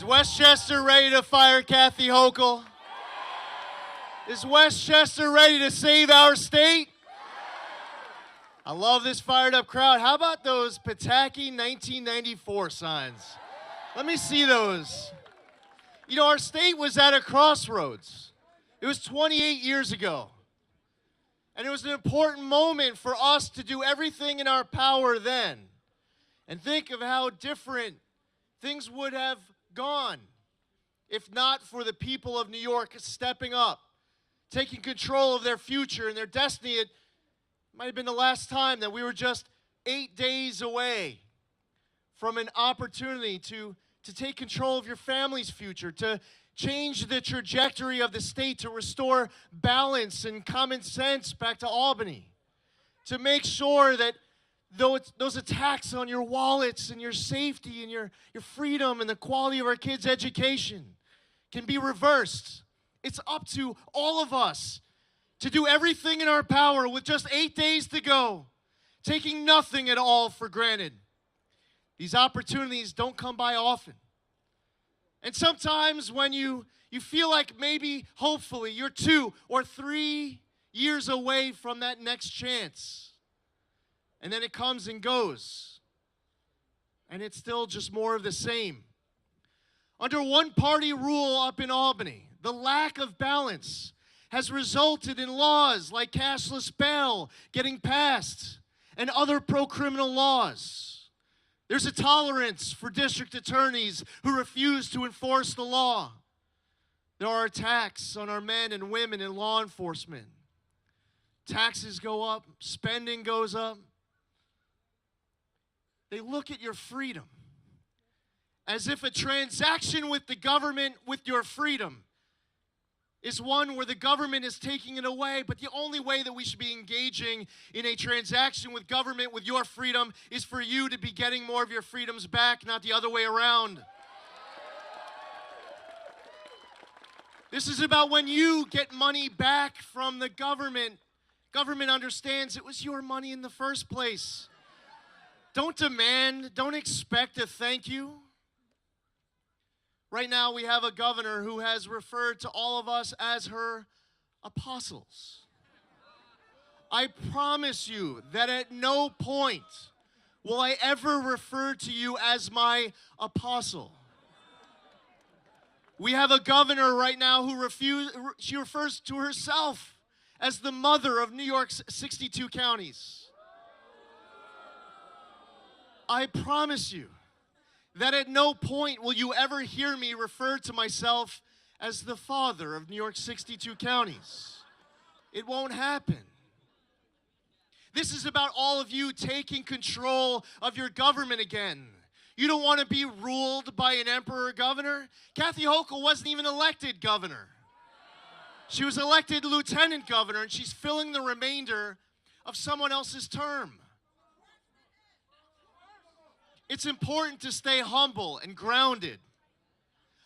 Westchester ready to fire Kathy Hochul? Is Westchester ready to save our state? I love this fired up crowd. How about those Pataki 1994 signs? Let me see those. You know, our state was at a crossroads. It was 28 years ago. And it was an important moment for us to do everything in our power then. And think of how different things would have gone if not for the people of New York stepping up, taking control of their future and their destiny. It might have been the last time that we were just 8 days away from an opportunity to take control of your family's future, to change the trajectory of the state, to restore balance and common sense back to Albany, to make sure that those attacks on your wallets and your safety and your freedom and the quality of our kids' education can be reversed. It's up to all of us to do everything in our power with just 8 days to go, taking nothing at all for granted. These opportunities don't come by often. And sometimes when you feel like maybe, hopefully, you're 2 or 3 years away from that next chance, and then it comes and goes, and it's still just more of the same. Under one-party rule up in Albany, the lack of balance has resulted in laws like cashless bail getting passed and other pro-criminal laws. There's a tolerance for district attorneys who refuse to enforce the law. There are attacks on our men and women in law enforcement. Taxes go up, spending goes up. They look at your freedom as if a transaction with the government with your freedom is one where the government is taking it away, but the only way that we should be engaging in a transaction with government with your freedom is for you to be getting more of your freedoms back, not the other way around. This is about when you get money back from the government. Government understands it was your money in the first place. Don't demand, don't expect a thank you. Right now, we have a governor who has referred to all of us as her apostles. I promise you that at no point will I ever refer to you as my apostle. We have a governor right now who she refers to herself as the mother of New York's 62 counties. I promise you that at no point will you ever hear me refer to myself as the father of New York's 62 counties. It won't happen. This is about all of you taking control of your government again. You don't want to be ruled by an emperor governor. Kathy Hochul wasn't even elected governor. She was elected lieutenant governor, and she's filling the remainder of someone else's term. It's important to stay humble and grounded.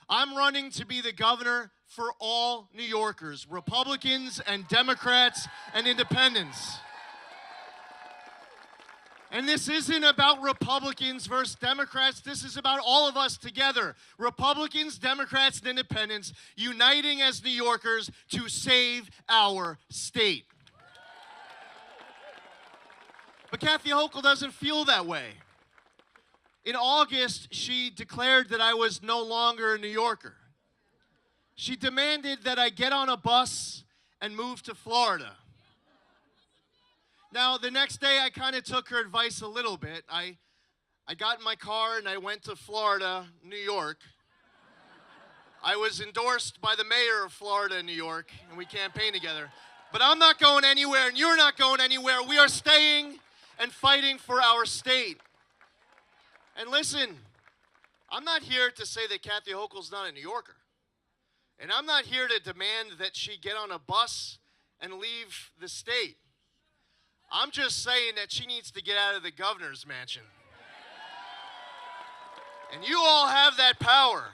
I'm running to be the governor for all New Yorkers, Republicans and Democrats and independents. And this isn't about Republicans versus Democrats. This is about all of us together, Republicans, Democrats, and independents, uniting as New Yorkers to save our state. But Kathy Hochul doesn't feel that way. In August, she declared that I was no longer a New Yorker. She demanded that I get on a bus and move to Florida. Now, the next day, I kind of took her advice a little bit. I got in my car and I went to Florida, New York. I was endorsed by the mayor of Florida, New York, and we campaigned together. But I'm not going anywhere, and you're not going anywhere. We are staying and fighting for our state. And listen, I'm not here to say that Kathy Hochul's not a New Yorker. And I'm not here to demand that she get on a bus and leave the state. I'm just saying that she needs to get out of the governor's mansion. And you all have that power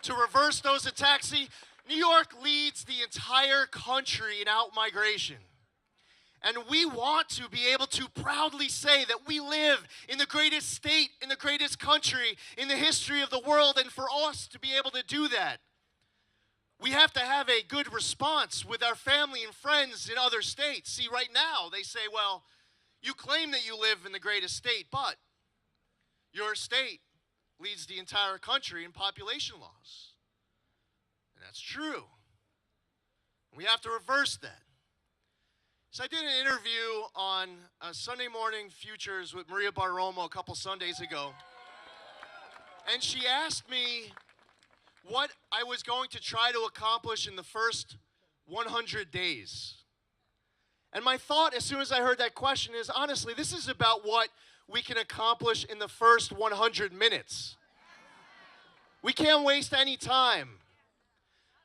to reverse those attacks. See, New York leads the entire country in out-migration. And we want to be able to proudly say that we live in the greatest state, in the greatest country, in the history of the world. And for us to be able to do that, we have to have a good response with our family and friends in other states. See, right now, they say, well, you claim that you live in the greatest state, but your state leads the entire country in population loss. And that's true. We have to reverse that. So I did an interview on Sunday Morning Futures with Maria Bartiromo a couple Sundays ago. And she asked me what I was going to try to accomplish in the first 100 days. And my thought as soon as I heard that question is, honestly, this is about what we can accomplish in the first 100 minutes. We can't waste any time.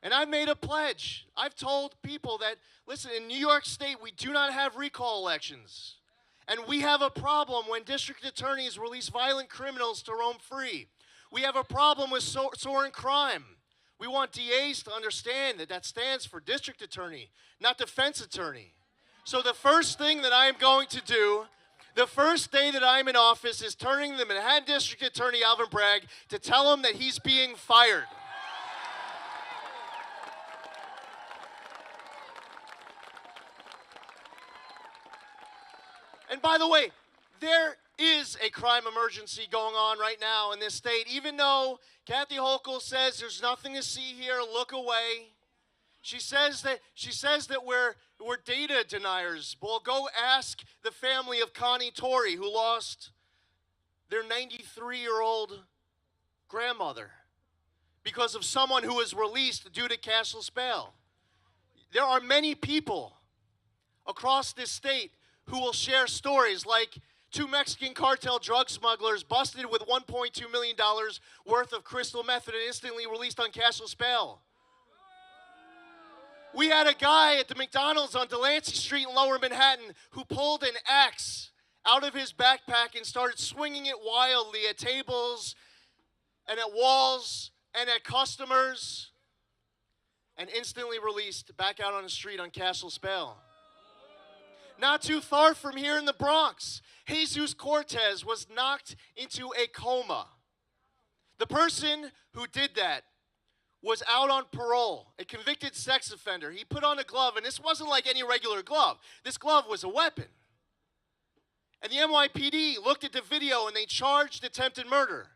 And I've made a pledge. I've told people that, listen, in New York State, we do not have recall elections. And we have a problem when district attorneys release violent criminals to roam free. We have a problem with soaring crime. We want DAs to understand that that stands for district attorney, not defense attorney. So the first thing that I am going to do, the first day that I'm in office, is turning the Manhattan District Attorney Alvin Bragg to tell him that he's being fired. And by the way, there is a crime emergency going on right now in this state. Even though Kathy Hochul says there's nothing to see here, look away. She says that we're data deniers. Well, go ask the family of Connie Torrey, who lost their 93-year-old grandmother because of someone who was released due to cashless bail. There are many people across this state who will share stories like two Mexican cartel drug smugglers busted with $1.2 million worth of crystal meth and instantly released on cashless bail. We had a guy at the McDonald's on Delancey Street in Lower Manhattan who pulled an axe out of his backpack and started swinging it wildly at tables and at walls and at customers, and instantly released back out on the street on cashless bail. Not too far from here in the Bronx, Jesus Cortez was knocked into a coma. The person who did that was out on parole, a convicted sex offender. He put on a glove, and this wasn't like any regular glove. This glove was a weapon. And the NYPD looked at the video, and they charged attempted murder.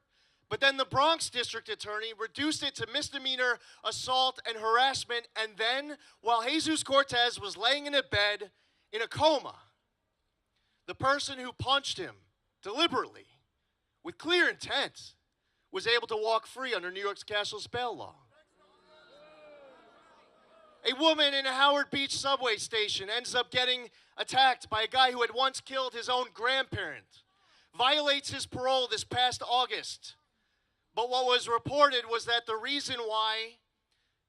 But then the Bronx district attorney reduced it to misdemeanor assault and harassment, and then, while Jesus Cortez was laying in a bed, in a coma, the person who punched him deliberately, with clear intent, was able to walk free under New York's cashless bail law. A woman in a Howard Beach subway station ends up getting attacked by a guy who had once killed his own grandparent, violates his parole this past August. But what was reported was that the reason why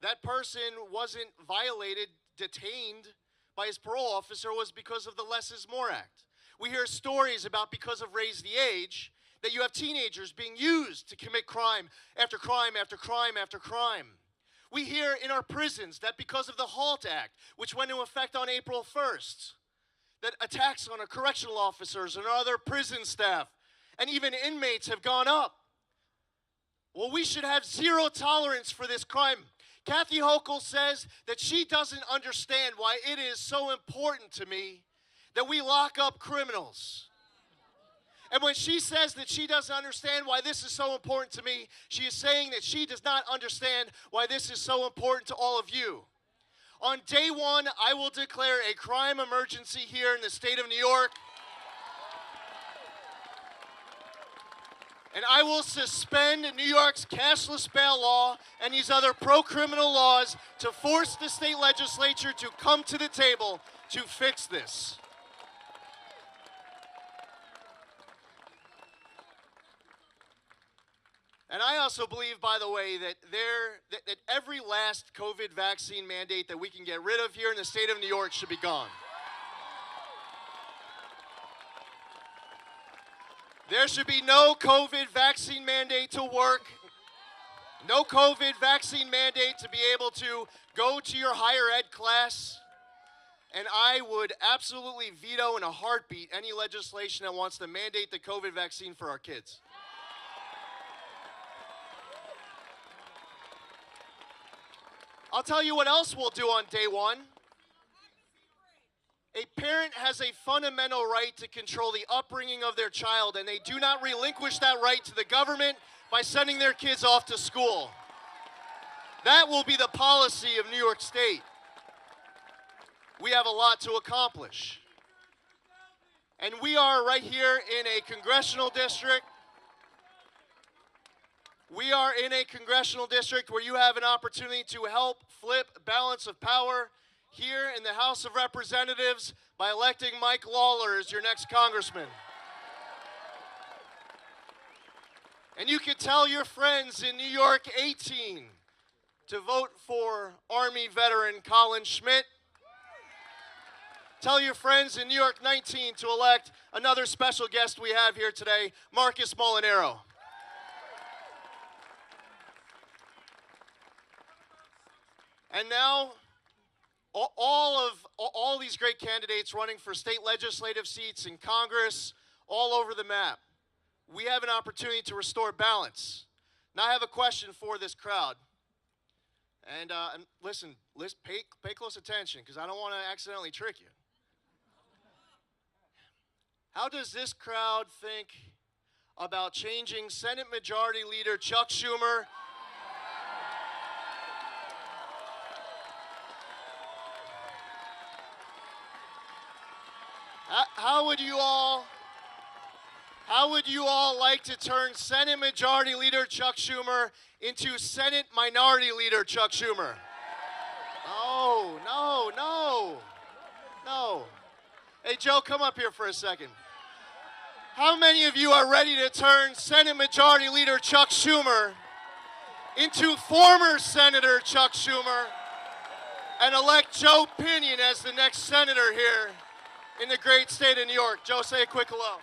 that person wasn't violated, detained by his parole officer, was because of the Less is More Act. We hear stories about, because of Raise the Age, that you have teenagers being used to commit crime after crime after crime after crime. We hear in our prisons that because of the HALT Act, which went into effect on April 1st, that attacks on our correctional officers and our other prison staff and even inmates have gone up. Well, we should have zero tolerance for this crime. Kathy Hochul says that she doesn't understand why it is so important to me that we lock up criminals. And when she says that she doesn't understand why this is so important to me, she is saying that she does not understand why this is so important to all of you. On day one, I will declare a crime emergency here in the state of New York. And I will suspend New York's cashless bail law and these other pro-criminal laws to force the state legislature to come to the table to fix this. And I also believe, by the way, that every last COVID vaccine mandate that we can get rid of here in the state of New York should be gone. There should be no COVID vaccine mandate to work, no COVID vaccine mandate to be able to go to your higher ed class, And I would absolutely veto in a heartbeat any legislation that wants to mandate the COVID vaccine for our kids. I'll tell you what else we'll do on day one. A parent has a fundamental right to control the upbringing of their child, and they do not relinquish that right to the government by sending their kids off to school. That will be the policy of New York State. We have a lot to accomplish. And we are right here in a congressional district. We are in a congressional district where you have an opportunity to help flip balance of power here in the House of Representatives by electing Mike Lawler as your next congressman. And you can tell your friends in New York 18 to vote for Army veteran Colin Schmidt. Tell your friends in New York 19 to elect another special guest we have here today, Marcus Molinaro. And now, all these great candidates running for state legislative seats in Congress, all over the map, we have an opportunity to restore balance. Now I have a question for this crowd. And listen, pay close attention, because I don't want to accidentally trick you. How does this crowd think about changing Senate Majority Leader Chuck Schumer How would you all like to turn Senate Majority Leader Chuck Schumer into Senate Minority Leader Chuck Schumer? No. Hey, Joe, come up here for a second. How many of you are ready to turn Senate Majority Leader Chuck Schumer into former Senator Chuck Schumer and elect Joe Pinion as the next senator here in the great state of New York? Joe, say a quick hello.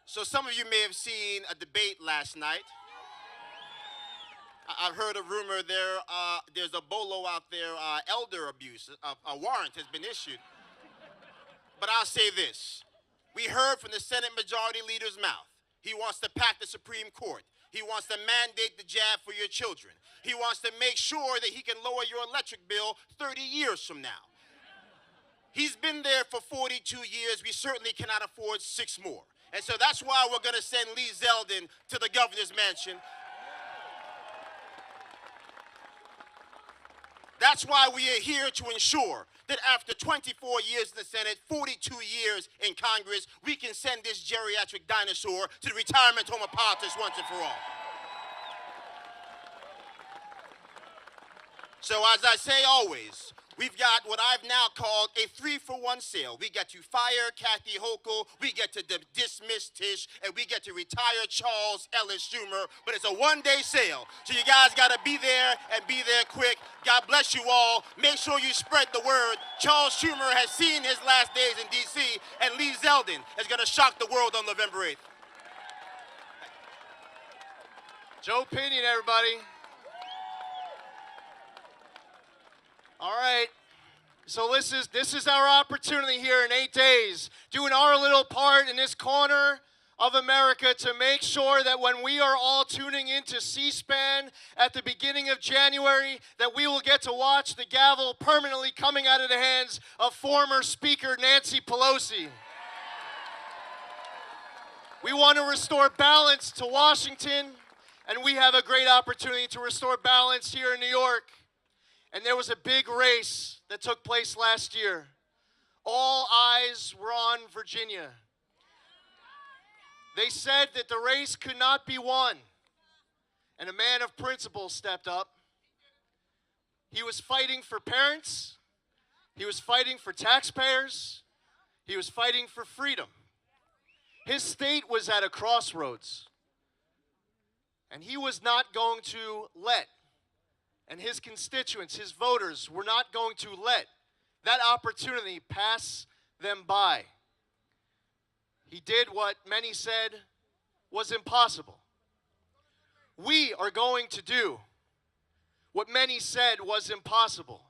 So some of you may have seen a debate last night. I've heard a rumor there's a bolo out there, elder abuse. A warrant has been issued. But I'll say this. We heard from the Senate Majority Leader's mouth. He wants to pack the Supreme Court. He wants to mandate the jab for your children. He wants to make sure that he can lower your electric bill 30 years from now. He's been there for 42 years. We certainly cannot afford 6 more. And so that's why we're going to send Lee Zeldin to the governor's mansion. That's why we are here to ensure that after 24 years in the Senate, 42 years in Congress, we can send this geriatric dinosaur to the retirement home of politics once and for all. So as I say always, we've got what I've now called a 3-for-1 sale. We get to fire Kathy Hochul, we get to dismiss Tish, and we get to retire Charles Ellis Schumer, but it's a one-day sale. So you guys got to be there and be there quick. God bless you all. Make sure you spread the word. Charles Schumer has seen his last days in D.C., and Lee Zeldin is going to shock the world on November 8th. Joe Pinion, everybody. All right, so this is our opportunity here in 8 days, doing our little part in this corner of America to make sure that when we are all tuning into C-SPAN at the beginning of January, that we will get to watch the gavel permanently coming out of the hands of former Speaker Nancy Pelosi. We want to restore balance to Washington, and we have a great opportunity to restore balance here in New York. And there was a big race that took place last year. All eyes were on Virginia. They said that the race could not be won. And a man of principle stepped up. He was fighting for parents. He was fighting for taxpayers. He was fighting for freedom. His state was at a crossroads. And he was not going to let, and his constituents, his voters, were not going to let that opportunity pass them by. He did what many said was impossible. We are going to do what many said was impossible.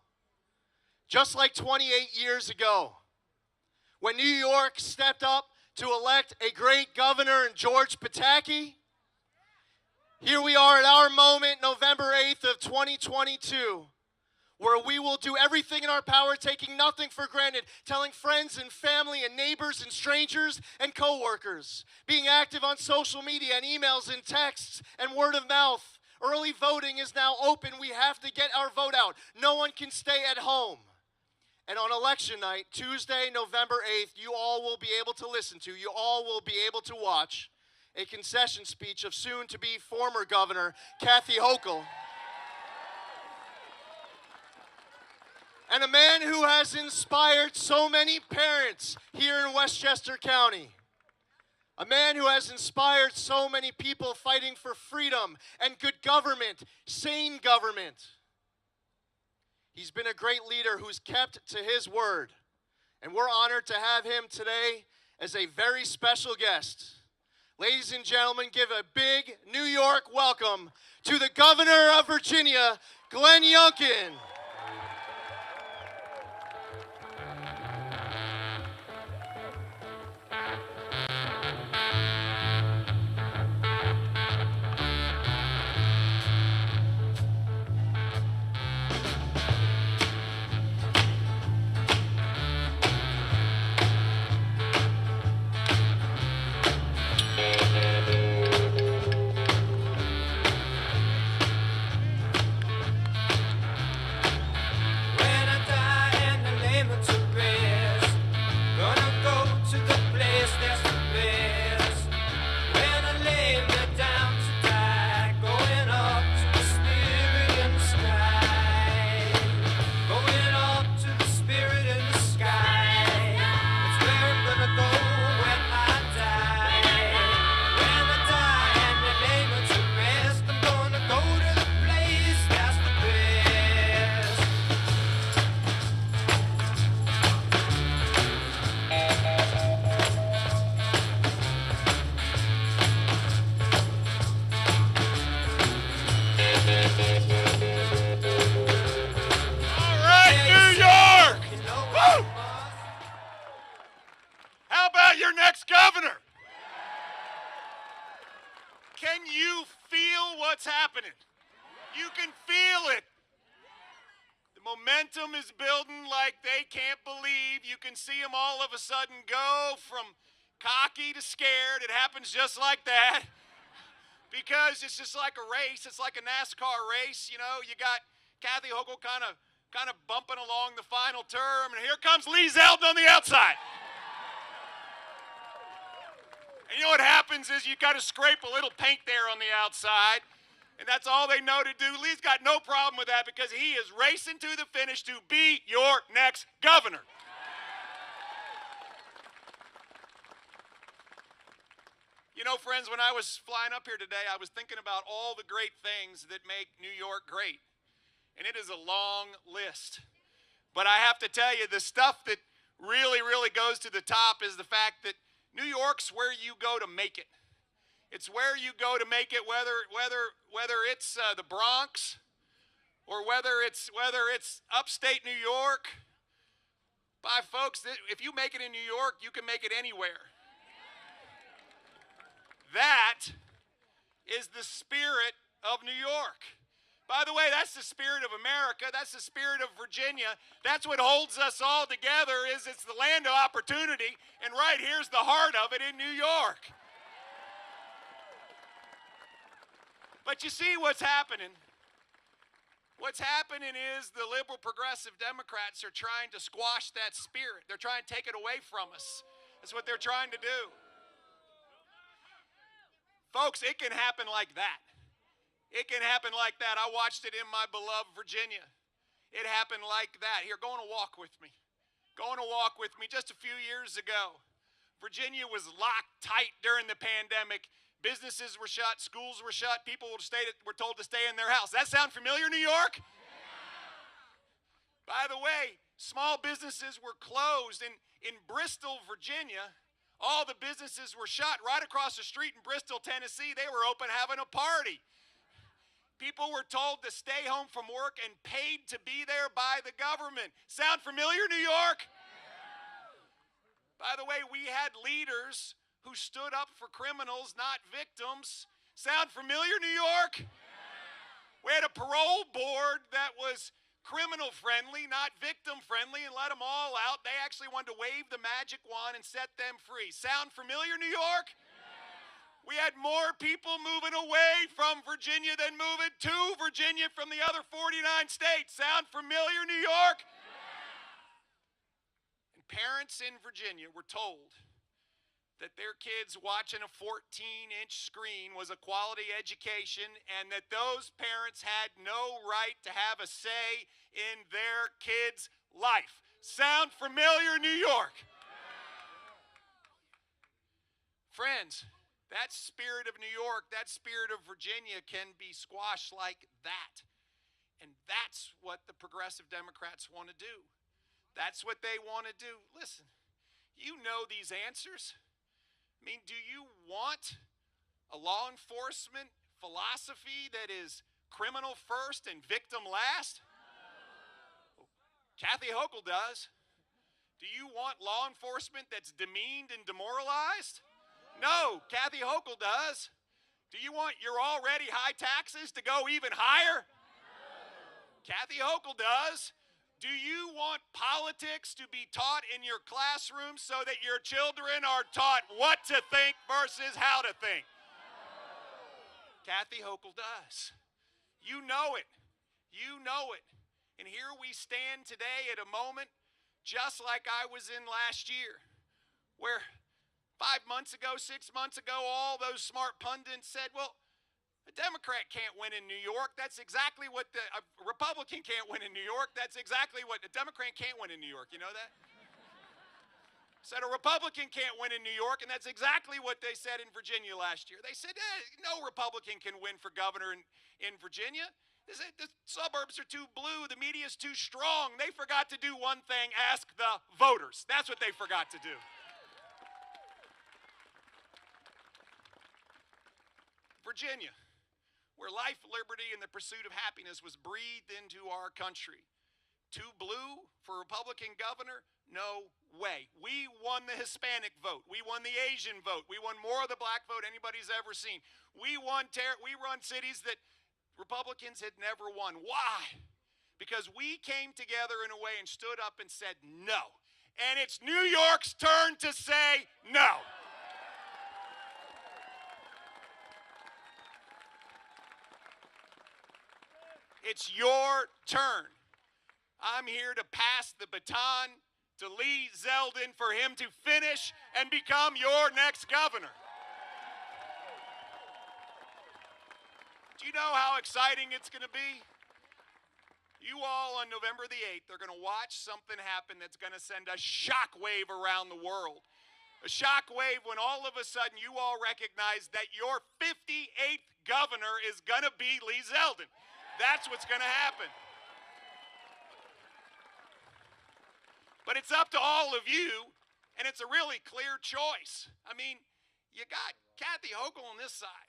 Just like 28 years ago, when New York stepped up to elect a great governor in George Pataki, here we are at our moment, November 8th of 2022, where we will do everything in our power, taking nothing for granted, telling friends and family and neighbors and strangers and coworkers, being active on social media and emails and texts and word of mouth. Early voting is now open. We have to get our vote out. No one can stay at home. And on election night, Tuesday, November 8th, you all will be able to listen to, you all will be able to watch a concession speech of soon-to-be former Governor Kathy Hochul. And a man who has inspired so many parents here in Westchester County. A man who has inspired so many people fighting for freedom and good government, sane government. He's been a great leader who's kept to his word. And we're honored to have him today as a very special guest. Ladies and gentlemen, give a big New York welcome to the Governor of Virginia, Glenn Youngkin. Momentum is building like they can't believe. You can see them all of a sudden go from cocky to scared. It happens just like that because it's just like a race. It's like a NASCAR race. You know, you got Kathy Hochul kind of bumping along the final term, and here comes Lee Zeldin on the outside. And you know what happens is you got to scrape a little paint there on the outside. And that's all they know to do. Lee's got no problem with that because he is racing to the finish to be your next governor. You know, friends, when I was flying up here today, I was thinking about all the great things that make New York great. And it is a long list. But I have to tell you, the stuff that really, really goes to the top is the fact that New York's where you go to make it. It's where you go to make it, whether it's the Bronx or whether it's upstate New York. By folks, if you make it in New York, you can make it anywhere. That is the spirit of New York. By the way, that's the spirit of America. That's the spirit of Virginia. That's what holds us all together. It's the land of opportunity, and right here's the heart of it in New York. But you see what's happening. What's happening is the liberal progressive Democrats are trying to squash that spirit. They're trying to take it away from us. That's what they're trying to do. Folks, it can happen like that. It can happen like that. I watched it in my beloved Virginia. It happened like that. Here, go on a walk with me. Go on a walk with me. Just a few years ago, Virginia was locked tight during the pandemic. Businesses were shut, schools were shut, people were told to stay in their house. Does that sound familiar, New York? Yeah. By the way, small businesses were closed. In Bristol, Virginia, all the businesses were shut. Right across the street in Bristol, Tennessee, they were open having a party. People were told to stay home from work and paid to be there by the government. Sound familiar, New York? By the way, we had leaders who stood up for criminals, not victims. Sound familiar, New York? We had a parole board that was criminal friendly, not victim friendly, and let them all out. They actually wanted to wave the magic wand and set them free. Sound familiar, New York? We had more people moving away from Virginia than moving to Virginia from the other 49 states. Sound familiar, New York? And parents in Virginia were told that their kids watching a 14-inch screen was a quality education, and that those parents had no right to have a say in their kids' life. Sound familiar, New York? Friends, that spirit of New York, that spirit of Virginia can be squashed like that. And that's what the progressive Democrats want to do. That's what they want to do. Listen, you know these answers. I mean, do you want a law enforcement philosophy that is criminal first and victim last? Kathy Hochul does. Do you want law enforcement that's demeaned and demoralized? No, Kathy Hochul does. Do you want your already high taxes to go even higher? Kathy Hochul does. Do you want politics to be taught in your classroom so that your children are taught what to think versus how to think? Kathy Hochul does. You know it. You know it. And here we stand today at a moment just like I was in last year, where 5 months ago, 6 months ago, all those smart pundits said, well, a Democrat can't win in New York. That's exactly what a Republican can't win in New York. That's exactly what a Democrat can't win in New York. You know that? Said a Republican can't win in New York, and that's exactly what they said in Virginia last year. They said, no Republican can win for governor in Virginia. They said the suburbs are too blue, the media's too strong. They forgot to do one thing, ask the voters. That's what they forgot to do. Virginia, where life, liberty, and the pursuit of happiness was breathed into our country. Too blue for Republican governor? No way. We won the Hispanic vote. We won the Asian vote. We won more of the black vote anybody's ever seen. We run cities that Republicans had never won. Why? Because we came together in a way and stood up and said no. And it's New York's turn to say no. It's your turn. I'm here to pass the baton to Lee Zeldin for him to finish and become your next governor. Do you know how exciting it's going to be? You all on November the 8th are going to watch something happen that's going to send a shockwave around the world. A shockwave when all of a sudden you all recognize that your 58th governor is going to be Lee Zeldin. That's what's going to happen. But it's up to all of you, and it's a really clear choice. I mean, you got Kathy Hochul on this side.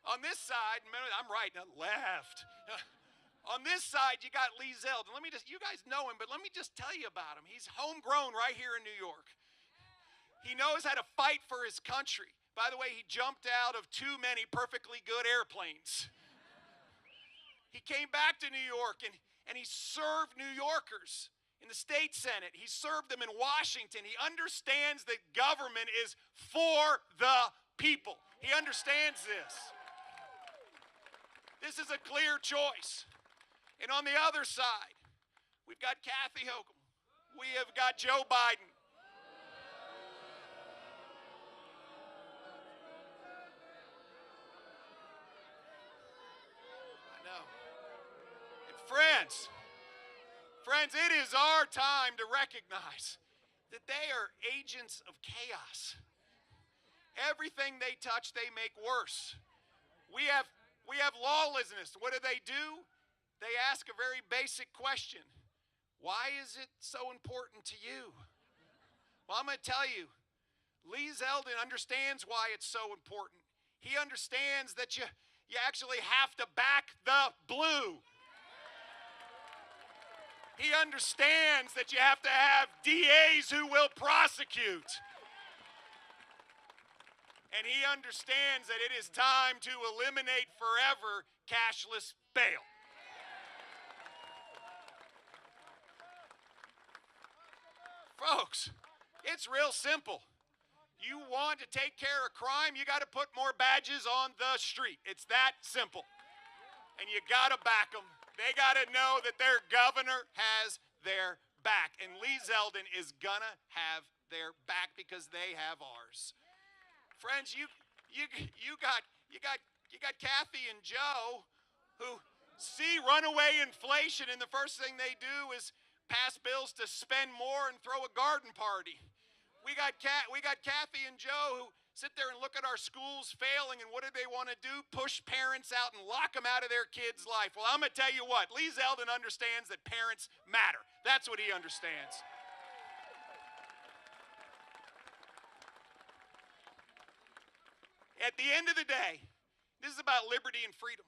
On this side, I'm right, not left. On this side, you got Lee Zeldin. You guys know him, but let me just tell you about him. He's homegrown right here in New York. He knows how to fight for his country. By the way, he jumped out of too many perfectly good airplanes. He came back to New York, and he served New Yorkers in the state Senate. He served them in Washington. He understands that government is for the people. He understands this. This is a clear choice. And on the other side, we've got Kathy Hochul. We have got Joe Biden. I know. Friends, it is our time to recognize that they are agents of chaos. Everything they touch, they make worse. We have lawlessness. What do? They ask a very basic question. Why is it so important to you? Well, I'm going to tell you, Lee Zeldin understands why it's so important. He understands that you actually have to back the blue. He understands that you have to have DAs who will prosecute. And he understands that it is time to eliminate forever cashless bail. Folks, it's real simple. You want to take care of crime, you got to put more badges on the street. It's that simple. And you got to back them. They got to know that their governor has their back. And Lee Zeldin is going to have their back because they have ours. Friends, you got Kathy and Joe who see runaway inflation, and the first thing they do is pass bills to spend more and throw a garden party. We got Kathy and Joe who sit there and look at our schools failing, and what do they want to do? Push parents out and lock them out of their kids' life. Well, I'm going to tell you what, Lee Zeldin understands that parents matter. That's what he understands. At the end of the day, this is about liberty and freedom.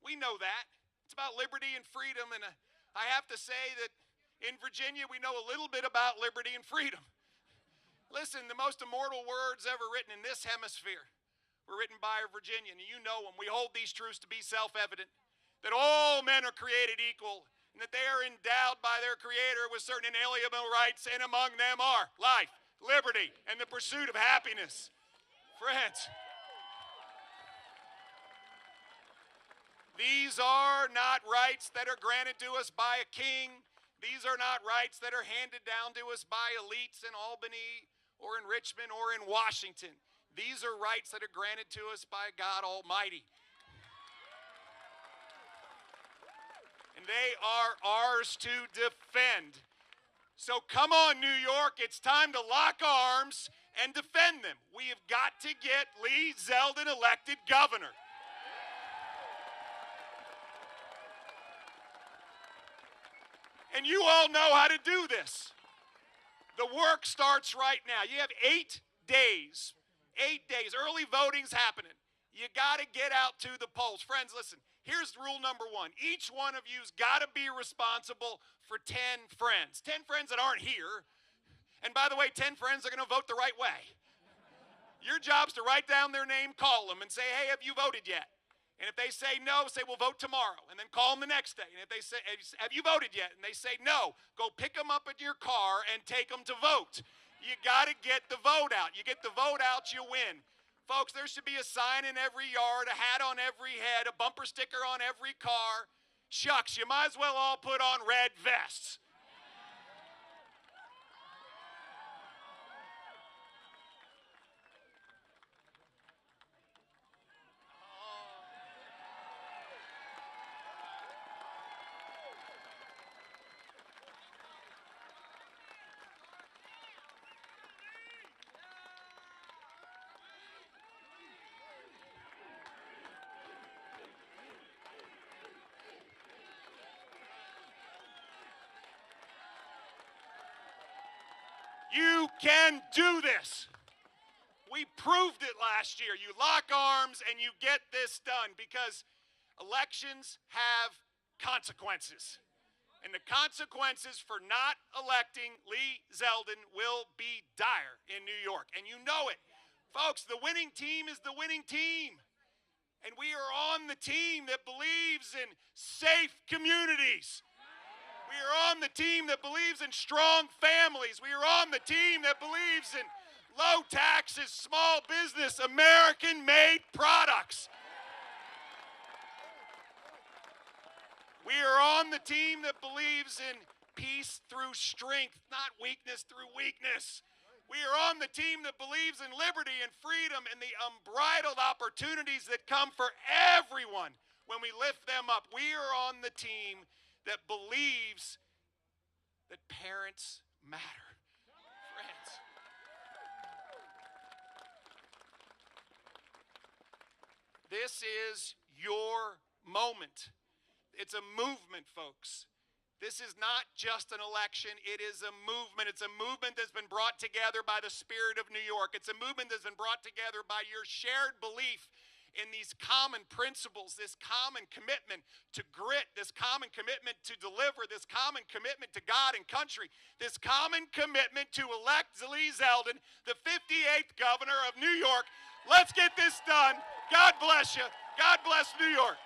We know that. It's about liberty and freedom, and I have to say that in Virginia, we know a little bit about liberty and freedom. Listen, the most immortal words ever written in this hemisphere were written by a Virginian, and you know them. We hold these truths to be self-evident, that all men are created equal, and that they are endowed by their Creator with certain inalienable rights, and among them are life, liberty, and the pursuit of happiness. Friends, these are not rights that are granted to us by a king. These are not rights that are handed down to us by elites in Albany or in Richmond or in Washington. These are rights that are granted to us by God Almighty. And they are ours to defend. So come on, New York, it's time to lock arms and defend them. We have got to get Lee Zeldin elected governor. And you all know how to do this. The work starts right now. You have 8 days. 8 days. Early voting's happening. You got to get out to the polls. Friends, listen, here's rule number 1. Each one of you's got to be responsible for 10 friends. 10 friends that aren't here. And by the way, 10 friends are going to vote the right way. Your job's to write down their name, call them, and say, hey, have you voted yet? And if they say no, say, we'll vote tomorrow. And then call them the next day. And if they say, have you voted yet? And they say no, go pick them up in your car and take them to vote. You got to get the vote out. You get the vote out, you win. Folks, there should be a sign in every yard, a hat on every head, a bumper sticker on every car. Shucks, you might as well all put on red vests. You can do this. We proved it last year. You lock arms and you get this done because elections have consequences. And the consequences for not electing Lee Zeldin will be dire in New York. And you know it. Folks, the winning team is the winning team. And we are on the team that believes in safe communities. We are on the team that believes in strong families. We are on the team that believes in low taxes, small business, American-made products. We are on the team that believes in peace through strength, not weakness through weakness. We are on the team that believes in liberty and freedom and the unbridled opportunities that come for everyone when we lift them up. We are on the team that believes that parents matter. Friends, this is your moment. It's a movement, folks. This is not just an election, it is a movement. It's a movement that's been brought together by the spirit of New York. It's a movement that's been brought together by your shared belief in these common principles, this common commitment to grit, this common commitment to deliver, this common commitment to God and country, this common commitment to elect Lee Zeldin, the 58th governor of New York. Let's get this done. God bless you. God bless New York.